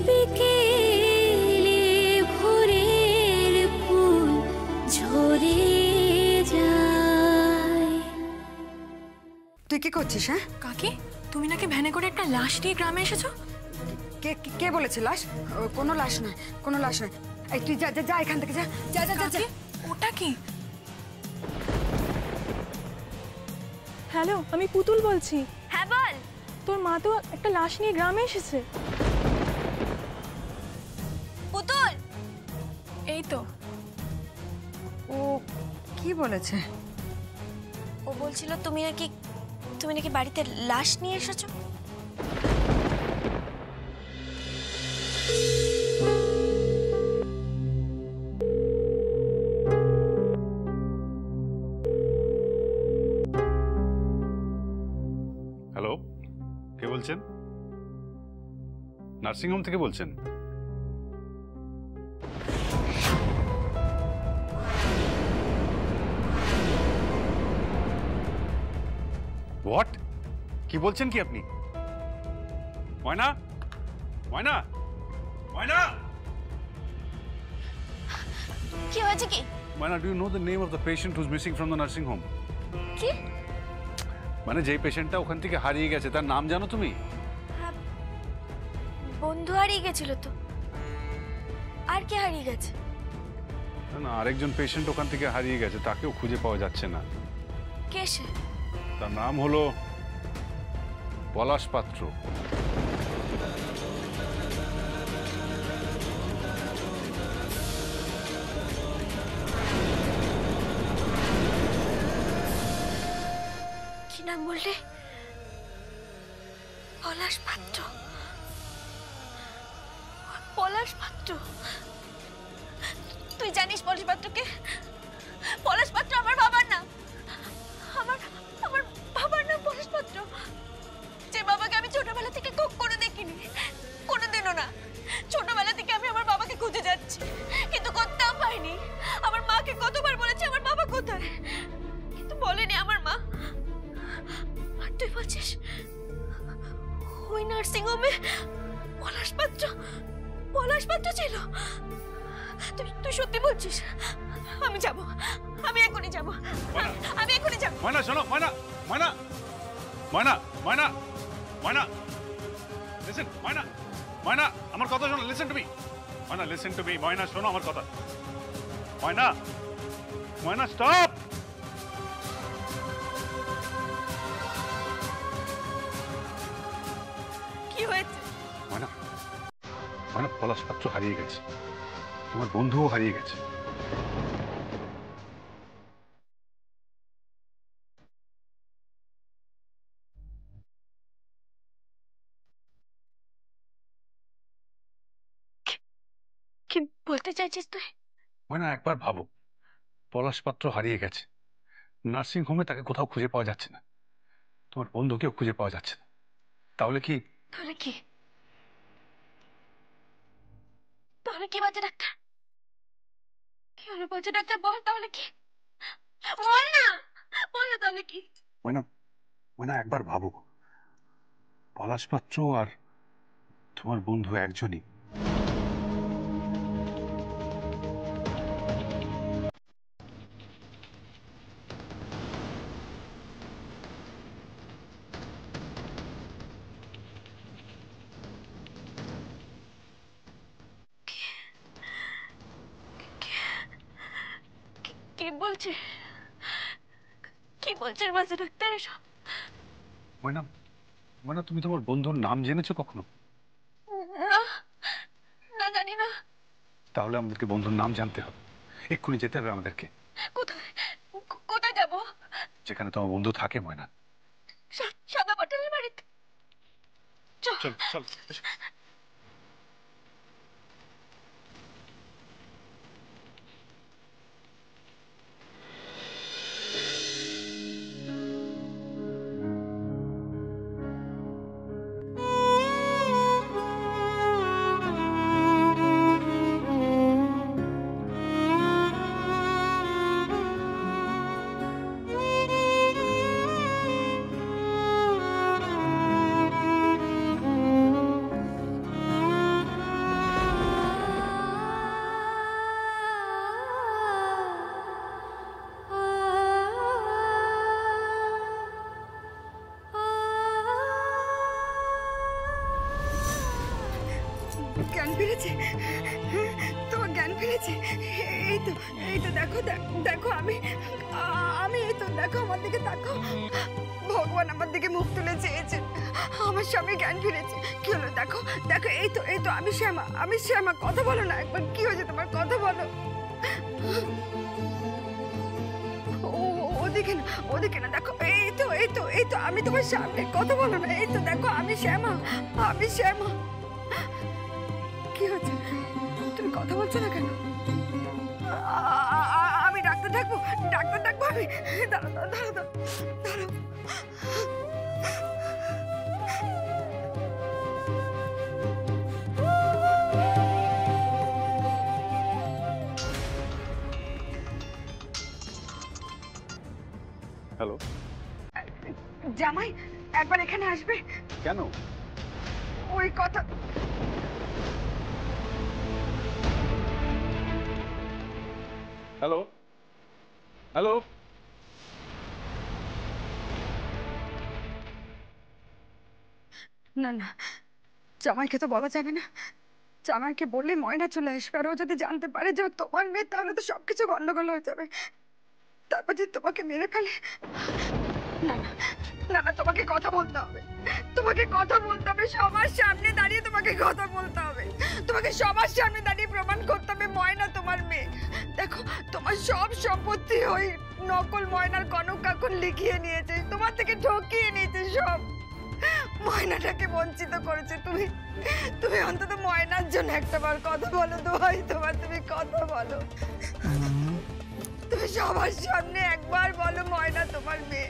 বিকেলে ভোরের ফুল ঝরে যায়। তুই কি করছিস? হ্যাঁ কাকি, তুমি নাকি ভ্যানে করে একটা লাশ নিয়ে গ্রামে এসেছো? কে কে বলেছে লাশ? কোনো লাশ নয়, কোনো লাশ নয়। এই তুই যা যা এখান থেকে, যা যা যা যা। ওটা কি? হ্যালো, আমি পুতুল বলছি। হ্যাঁ বল। তোর মা তো একটা লাশ নিয়ে গ্রামে এসেছে। পুতুল, এই তো। ও কি বলেছে? ও বলছিল তুমি নাকি বাড়িতে লাশ নিয়ে এসেছো। হ্যালো, কে বলছেন? নার্সিংহোম থেকে বলছেন? হোয়াট? কি বলছেন কি আপনি? ময়না, ময়না, ময়না! কি হয়েছে কি? Moyna, do you know the name of the patient who's missing from the nursing home? কি? মানে যেই পেশেন্টটা ওখান থেকে হারিয়ে গেছে তার নাম জানো তুমি? বন্ধু হারিয়ে গেছিল তো। আর কে হারিয়ে গেছে? না না, আরেকজন পেশেন্ট ওখান থেকে হারিয়ে গেছে, তাকেও খুঁজে পাওয়া যাচ্ছে না। কে সে? তার নাম হলো পলাশ পাত্র। কি নাম বললে? পলাশ পাত্র। পলাশ পাত্র? তুই জানিস পলাশ পাত্রকে? পলাশ পাত্র আমার বাবার নাম। আমার আমার বাবার নাম পলাশ পাত্র, যে বাবাকে আমি ছোটবেলা থেকে কখনো দেখিনি, কোনোদিনও না। ছোটবেলা থেকে আমি আমার বাবাকে খুঁজে যাচ্ছি, কিন্তু কোথাও পাইনি। আমার মাকে কতবার বলেছি আমার বাবা কোথায়, কিন্তু বলেনি আমার মা। আর তুই বলছিস ওই নার্সিং হোমে পলাশ পাত্র ছিল? তুই সত্যি বলছিস? আমি যাব, আমি এখনই যাব, আমি এখনই যাব। ময়না শোনো, ময়না, ময়না, ময়না, ময়না, ময়না, লিসেন, ময়না, ময়না, আমার কথা শোনো, listen to me, Moyna, listen to me, Moyna শোনো আমার কথা, ময়না, ময়না স্টপ। কি হয়েছে? ময়না, ময়না, পলাশ পাত্র হারিয়ে গেছে, তোমার বন্ধুও হারিয়ে গেছে। কি বলতে চাইছিস তুই? ময়না, একবার ভাবো, পলাশ পাত্র হারিয়ে গেছে, নার্সিং হোমে তাকে কোথাও খুঁজে পাওয়া যাচ্ছে না, তোমার বন্ধুকেও খুঁজে পাওয়া যাচ্ছে না, তাহলে কি? তাহলে কি বাচ্চা ডাক্তার? কি হলো বাচ্চা ডাক্তার? বল তাহলে কি? বল না, বল না তাহলে কি? ময়না, ময়না, একবার ভাবো, পলাশ পাত্র আর তোমার বন্ধু একজনই। কি বলছে? কি বলছিস বাচ্চা ডাক্তার এসব? ময়না, ময়না, তুমি তোমার বন্ধুর নাম জেনেছো কখনো? না, না জানি না। তাহলে আমাদেরকে বন্ধুর নাম জানতে হবে, এক্ষুনি যেতে হবে আমাদেরকে। কোথায়? কোথায় যাব? যেখানে তোমার বন্ধু থাকে। ময়না, সাদা পাটালের বাড়িতে। চল চল চল। জ্ঞান ফিরেছে, তোমার জ্ঞান ফিরেছে। এই তো, এই তো দেখো দেখো, আমি এই তো দেখো, আমার দিকে দেখো। ভগবান আমার দিকে মুখ তুলে চেয়েছেন, আমার স্বামী জ্ঞান ফিরেছে। কি হলো দেখো দেখো, এই তো এই তো, আমি শ্যামা। কথা বলো না একবার, কি হয়েছে তোমার, কথা বলো। ওদিকে না দেখো, এই তো এই তো এই তো, আমি তোমার সামনে, কথা বলো না। এই তো দেখো, আমি শ্যামা। কি হচ্ছে, তুমি কথা বলছো না কেন? আমি ডাক্তার ডাকবো আমি। দাঁড়াও। হ্যালো, জামাই একবার এখানে আসবে। কেন? ওই কথা, হ্যালো হ্যালো, না জামাইকে তো বলা যাবে না। জামাইকে বললে ময়না চলে আসবে, আর ও যদি জানতে পারে যে ও তোমার মেয়ে, তাহলে তো সবকিছু গন্ডগোল হয়ে যাবে। তারপর যদি তোমাকে মেরে ফেলে। না, তোমাকে কথা বলতে হবে, সবার সামনে দাঁড়িয়ে তোমাকে কথা বলতে হবে। তোমাকে সবার সামনে দাঁড়িয়ে প্রমাণ করতে হবে ময়না তোমার মেয়ে। দেখো, তোমার সব সম্পত্তি ওই নকল ময়নার কনক কাকুন লিখিয়ে নিয়েছে, তোমার থেকে ঠকিয়ে নিয়েছে সব। ময়নাটাকে বঞ্চিত করেছে। তুমি অন্তত ময়নার জন্য একটাবার কথা বলো, দোহাই তোমার, তুমি কথা বলো। তুমি সবার সামনে একবার বলো ময়না তোমার মেয়ে।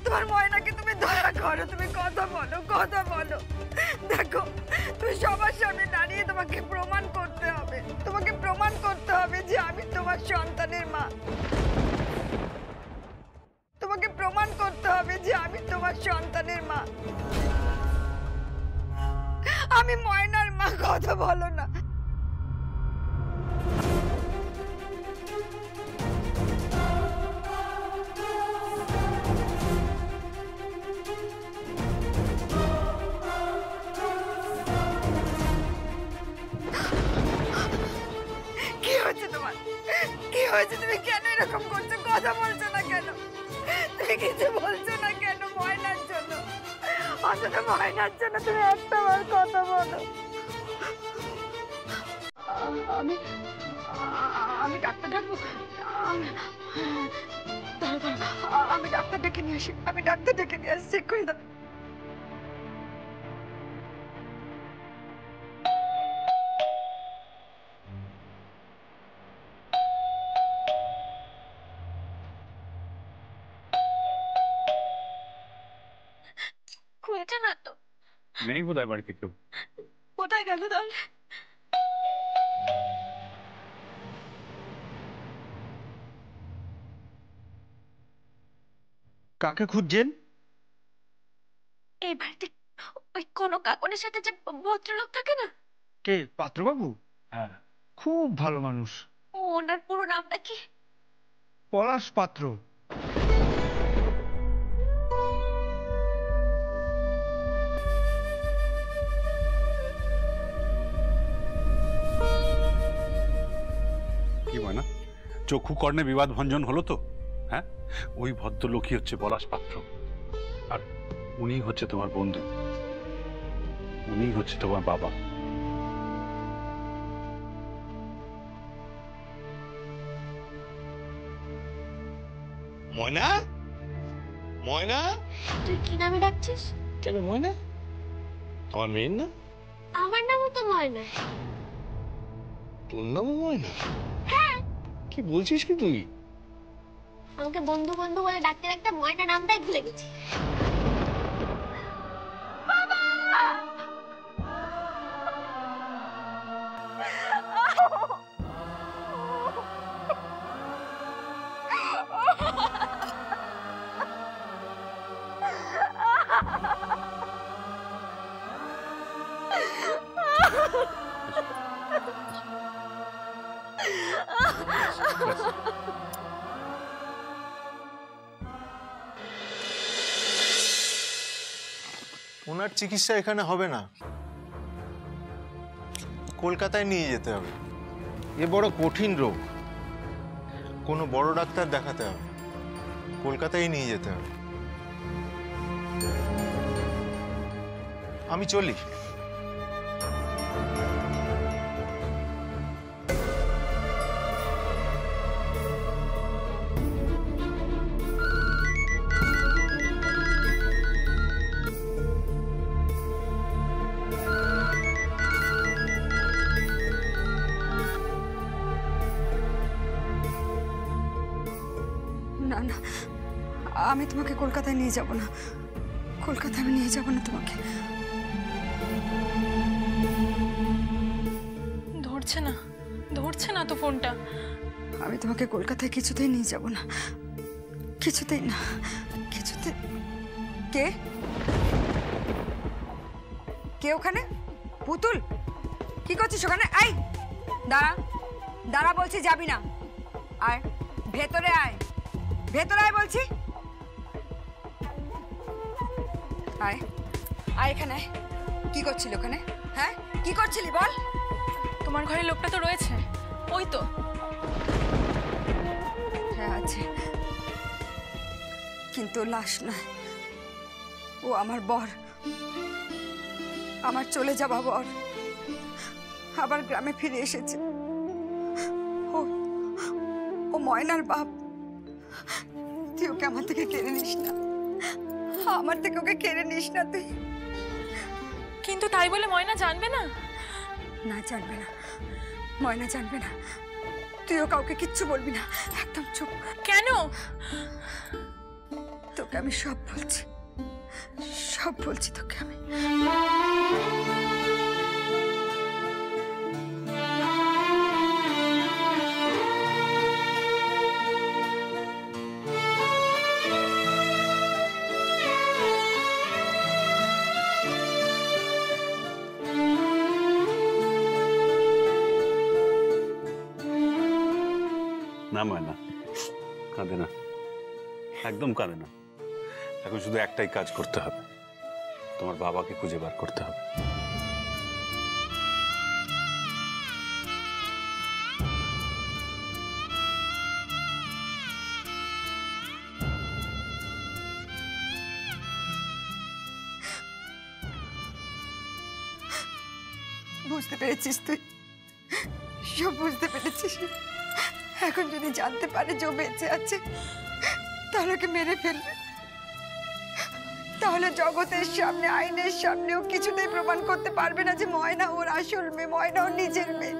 তোমার ময়নাকে তুমি দয়া করো, তুমি কথা বলো। দেখো, তুমি সবার সামনে দাঁড়িয়ে তোমাকে প্রমাণ করতে হবে যে আমি তোমার সন্তানের মা। তোমাকে প্রমাণ করতে হবে যে আমি তোমার সন্তানের মা, আমি ময়নার মা। কথা বলো না। কি হয়েছে তোমার? তুমি কেন এরকম করছো? কথা বলছো না কেন? তুমি কিছু বলছো না কেন ময়নার জন্য? অন্তত ময়নার জন্য তুমি একটাবার কথা বলো। আমি ডাক্তার ডাকবো। আমি ডাক্তার ডেকে নিয়ে আসি, চেক করে দাও। খুলছে না তো। নেই বোধহয় বাড়িতে কেউ। কোথায় গেল তাহলে? কাকে খুঁজছেন? এই বাড়িতে ওই কোনো কাকনের সাথে যে ভদ্রলোক থাকে না, কে, পাত্রবাবু? হ্যাঁ। খুব ভালো মানুষ। ওনার পুরো নামটা কি? পলাশ পাত্র। কি ময়না, চক্ষু কর্ণে বিবাদ ভঞ্জন হলো তো? হ্যাঁ, ওই ভদ্রলোকই হচ্ছে পলাশ পাত্র, আর উনি হচ্ছে তোমার বন্ধু, উনি হচ্ছে তোমার বাবা। ময়না, ময়না, তুই কি নামে ডাকছিস? কেন ময়না? আমার মেয়ের না? আমার নামও তো ময়না। তোর নামও ময়না? হ্যাঁ। কি বলছিস কি তুই? আমাকে বন্ধু বলে ডাকতে ডাকতে ময়না নামটাই ভুলে গেছি। ওনার চিকিৎসা এখানে হবে না। কলকাতায় নিয়ে যেতে হবে। এ বড় কঠিন রোগ, কোনো বড় ডাক্তার দেখাতে হবে, কলকাতায় নিয়ে যেতে হবে। আমি চলি। না না, আমি তোমাকে কলকাতায় নিয়ে যাব না, কলকাতায় আমি নিয়ে যাব না তোমাকে। ধরছে না তো ফোনটা। আমি তোমাকে কলকাতায় কিছুতেই নিয়ে যাব না, কিছুতেই না, কিছুতে। কে কে ওখানে? পুতুল, কি করছিস ওখানে? আয়, দাঁড়া দাঁড়া বলছি, যাবি না। আয় ভেতরে আয়, ভেতরে আয় বলছি। আয় আয় এখানে আয়। কি করছিলি ওখানে? হ্যাঁ কি করছিলি বল? তোমার ঘরে লোকটা তো রয়েছে, ওই তো। হ্যাঁ আছে, কিন্তু লাশ নয়, ও আমার বর, আমার চলে যাওয়া বর। আবার গ্রামে ফিরে এসেছে। ও ও ময়নার বাপ। তুই ওকে আমার থেকে কেড়ে নিস না, আমার থেকে ওকে কেড়ে নিস না তুই। কিন্তু তাই বলে ময়না জানবে না? না জানবে না, ময়না জানবে না। তুইও কাউকে কিচ্ছু বলবি না, একদম চুপ। কেন? তোকে আমি সব বলছি, সব বলছি তোকে আমি। না ময়না, কাঁদে না, একদম কাঁদে না। এখন শুধু একটাই কাজ করতে হবে, তোমার বাবাকে খুঁজে বার করতে হবে। বুঝতে পেরেছিস তুই, সব বুঝতে পেরেছিস। এখন যদি জানতে পারে যে ও বেঁচে আছে, তাহলে ওকে মেরে ফেলবে। তাহলে জগতের সামনে, আইনের সামনে ও কিছুতেই প্রমাণ করতে পারবে না যে ময়না ওর আসল মেয়ে, ময়না ওর নিজের মেয়ে।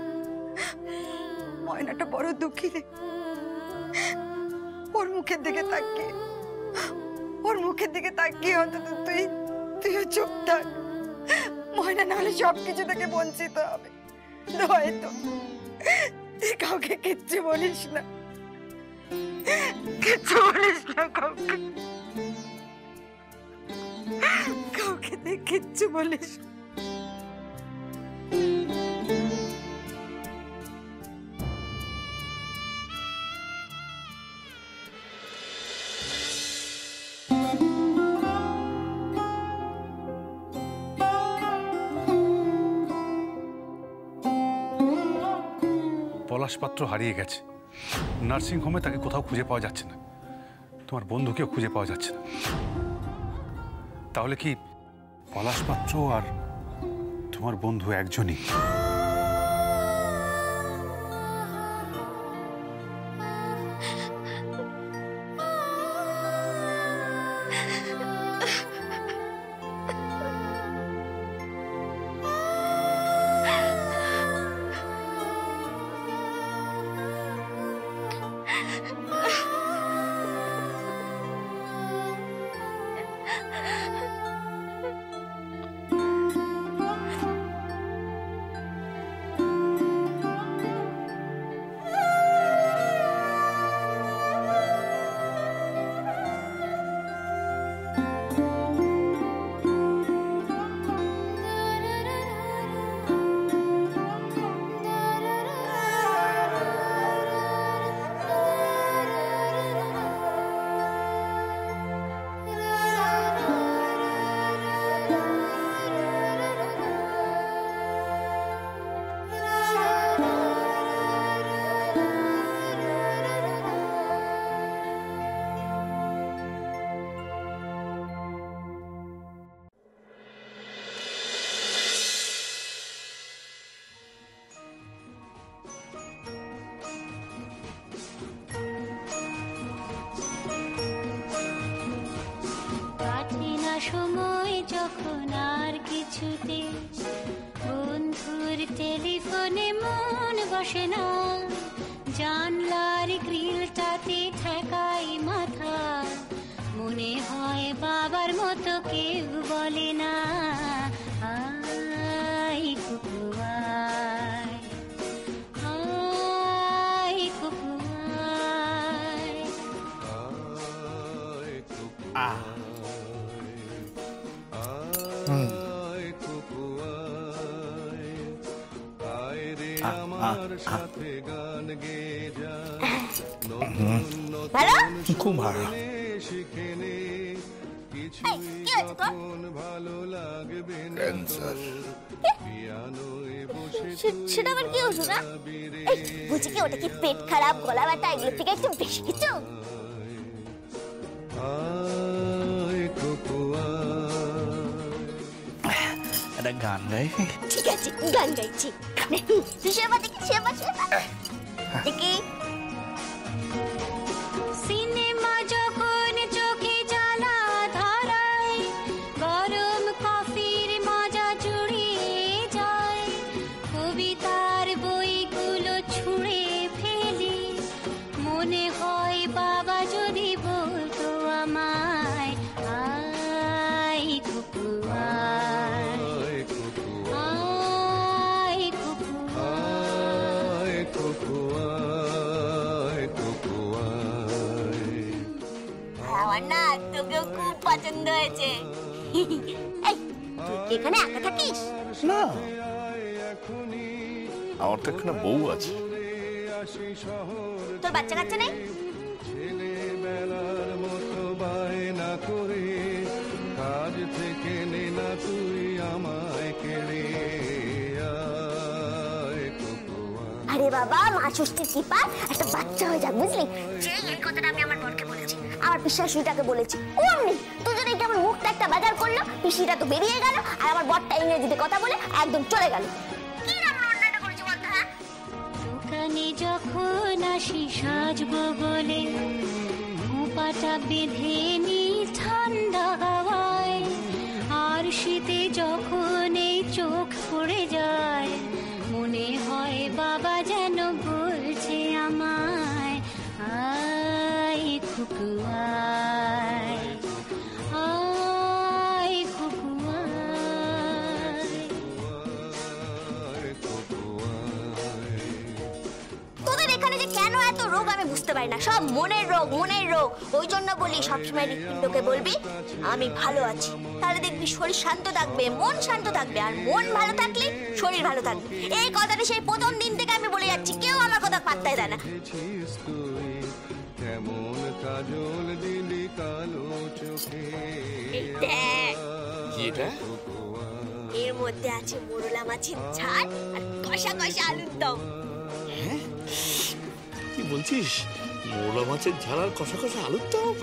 ময়নাটা বড় দুঃখী রে। ওর মুখের দিকে তাকিয়ে, ওর মুখের দিকে তাকিয়ে অন্তত তুইও চুপ থাক। ময়না না হলে সবকিছু থেকে বঞ্চিত হবে। হয়তো তুই কাউকে কিচ্ছু বলিস না, কিচ্ছু বলিস না কাউকে, কাউকে তুই কিচ্ছু বলিস। পলাশ পাত্র হারিয়ে গেছে, নার্সিং হোমে তাকে কোথাও খুঁজে পাওয়া যাচ্ছে না, তোমার বন্ধুকেও খুঁজে পাওয়া যাচ্ছে না। তাহলে কি পলাশ পাত্র আর তোমার বন্ধু একজনই? যখন আর কিছুতে বন্ধুর টেলিফোনে মন বসে না, জানলার গ্রিলটাতে ঠেকাই মাথা, মনে হয় বাবার মতো কেউ বলে না আয় কুকু আয়, আয় কুকু আয়। ভালো খুব ভালো। কি হয়েছে তোর? সেটা আবার কি ওষুধ? বুঝি কি ওটা কি পেট খারাপ, গলা ব্যথা, এগুলো থেকে একটু বেশি কিছু? একটা গান গাই। ঠিক আছে, গান গাইছি। তুই সেবা দেখি, সেবা দেখি। সিনেমা যখন চোখে জ্বালা ধরায়, গরম কফির মজা জুড়িয়ে যায়, কবিতার বইগুলো ছুঁড়ে ফেলি, মনে হয় বাবা যদি বলতো আমায় আয় কুকু আয়, আয় কুকু আয়। আমার না তোকেও খুব পছন্দ হয়েছে। এই, তুই এখানে একা থাকিস? না, আমার তো এখানে বউ আছে। তোর বাচ্চা কাচ্চা নেই? ছেলেবেলার মতো বায়না করে কাজ থেকে নে না তুই আমায় কেড়ে আয় কুকু আয়। আরে বাবা, মা ষষ্ঠীর কৃপা একটা বাচ্চা হয়ে যাক, বুঝলি? এই কথাটা আমি আমার বরকে বলেছি, আমার পিসাশুটাকে বলেছি, অমনি দুজনে কেমন মুখটা একটা বাজার করলো, পিসিটা তো বেরিয়ে গেল আর আমার বরটা ইংরেজিতে কথা বলে একদম চলে গেল। কি আমরা অন্যায়টা করেছি বলতো? হ্যাঁ, দোকানে যখন আসি সাজবো বলে, খোঁপাটা বেঁধে নি ঠান্ডা হাওয়ায়, আর শীতে যখন এই চোখ পড়ে যায়, মনে হয় বাবা যেন বলছে আমায় আয় কুকু আয়, আয় কুকু আয়। তোদের এখানে যে কেন এত রোগ আমি বুঝতে পারি না, সব মনের রোগ, মনের রোগ। ওই জন্য বলি সবসময় হৃৎপিণ্ডকে বলবি আমি ভালো আছি, তাহলে দেখবি শরীর শান্ত থাকবে, মন শান্ত থাকবে, আর মন ভালো থাকলে শরীর ভালো থাকবে। এই কথাটা সেই প্রথম দিন থেকে আমি বলে যাচ্ছি, কেউ আমার কথা পাত্তাই দেয় না। কেমন কাজল দিলি কালো চোখে। এই দেখ, কি এটা? এর মধ্যে আছে মোরলা মাছের ঝাল আর কষা কষা আলুর দম। কি বলছিস? মোলা মাছের ঝাল আর কষা কষা আলুর দম?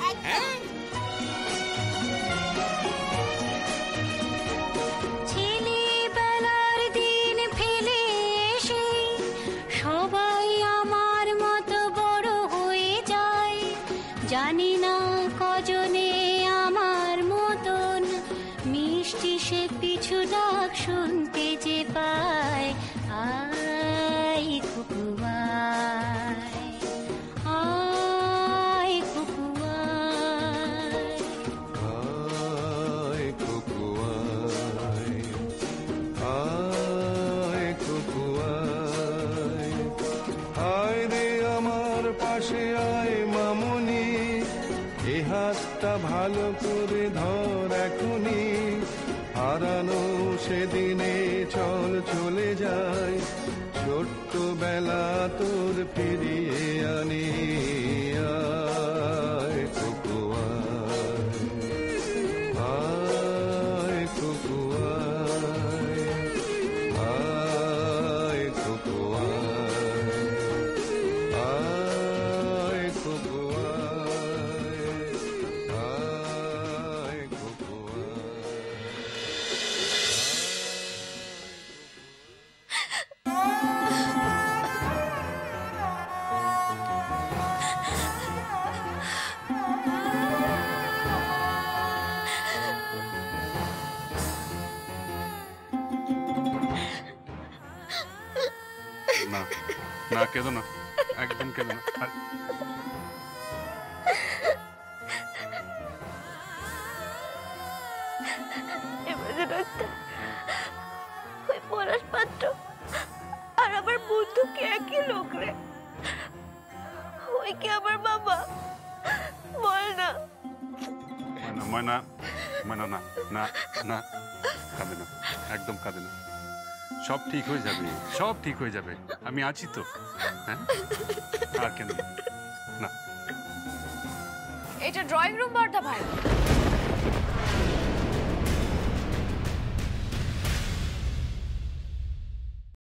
ছেলেবেলার দিন ফেলে এসে সবাই আমার মতো বড় হয়ে যায়, জানি না কজনে আমার মতন মিষ্টি সে পিছু ডাক শুনতে যে পায় আয় কুকু আয়, আয় কুকু আয়। আয় কুকু আয়, আয় কুকু আয়, আয় রে আমার পাশে আয় মামুনি, এ হাতটা ভালো করে ধর এখনি, হারানো সেদিনে চল চলে যায়, ছোট্ট বেলা তোর ফিরিয়ে আনি আয় কুকু আয়, আয় কুকু আয়, আয় কুকু আয়, আয় কুকু আয়, আয় কুকু আয়। না না কেঁদো না, একদম কেঁদো না। এবারে ডাক্তার, ওই পলাশ পাত্র আর আমার বন্ধু কি একই লোক রে? ওই কি আমার বাবা? বল না। ময়না, ময়না, না না না, কাঁদে না, একদম কাঁদে না। সব ঠিক হয়ে যাবে, সব ঠিক হয়ে যাবে, আমি আছি তো। হ্যাঁ, আর কেন না। এটা ড্রয়িং রুম বর্দা ভাই।